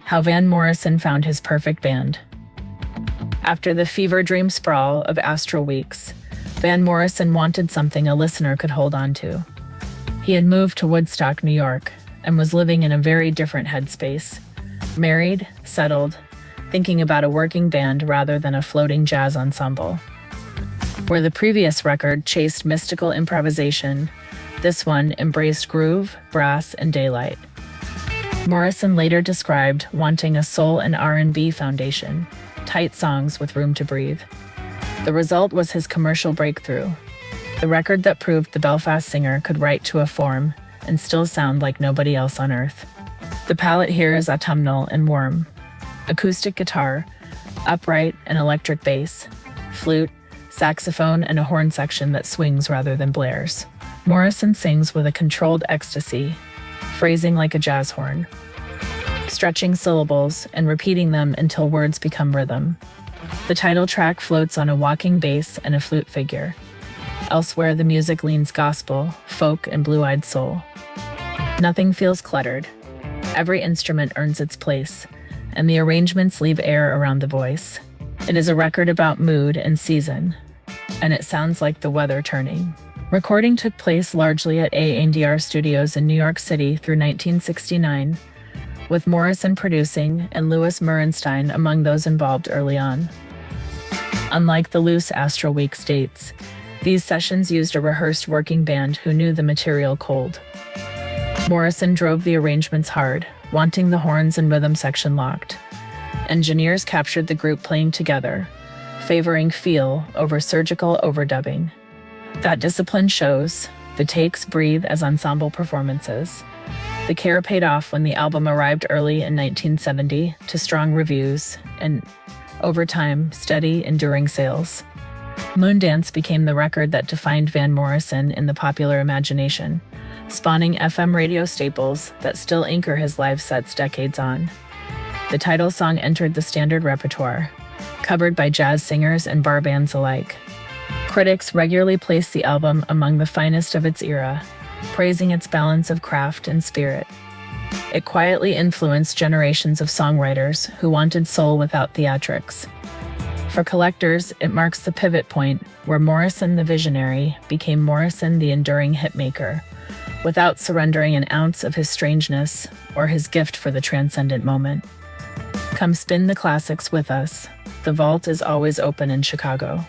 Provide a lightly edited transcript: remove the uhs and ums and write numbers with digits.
How Van Morrison Found His Perfect Band. After the fever dream sprawl of Astral Weeks, Van Morrison wanted something a listener could hold on to. He had moved to Woodstock, New York, and was living in a very different headspace. Married, settled, thinking about a working band rather than a floating jazz ensemble. Where the previous record chased mystical improvisation, this one embraced groove, brass, and daylight. Morrison later described wanting a soul and R&B foundation, tight songs with room to breathe. The result was his commercial breakthrough, the record that proved the Belfast singer could write to a form and still sound like nobody else on earth. The palette here is autumnal and warm. Acoustic guitar, upright and electric bass, flute, saxophone, and a horn section that swings rather than blares. Morrison sings with a controlled ecstasy, phrasing like a jazz horn, stretching syllables and repeating them until words become rhythm. The title track floats on a walking bass and a flute figure. Elsewhere, the music leans gospel, folk, and blue-eyed soul. Nothing feels cluttered. Every instrument earns its place, and the arrangements leave air around the voice. It is a record about mood and season, and it sounds like the weather turning. Recording took place largely at A&R Studios in New York City through 1969, with Morrison producing and Louis Merenstein among those involved early on. Unlike the loose Astral Weeks dates, these sessions used a rehearsed working band who knew the material cold. Morrison drove the arrangements hard, wanting the horns and rhythm section locked. Engineers captured the group playing together, favoring feel over surgical overdubbing. That discipline shows. The takes breathe as ensemble performances. The care paid off when the album arrived early in 1970 to strong reviews and, over time, steady, enduring sales. Moondance became the record that defined Van Morrison in the popular imagination, spawning FM radio staples that still anchor his live sets decades on. The title song entered the standard repertoire, covered by jazz singers and bar bands alike. Critics regularly place the album among the finest of its era, praising its balance of craft and spirit. It quietly influenced generations of songwriters who wanted soul without theatrics. For collectors, it marks the pivot point where Morrison the visionary became Morrison the enduring hitmaker, without surrendering an ounce of his strangeness or his gift for the transcendent moment. Come spin the classics with us. The vault is always open in Chicago.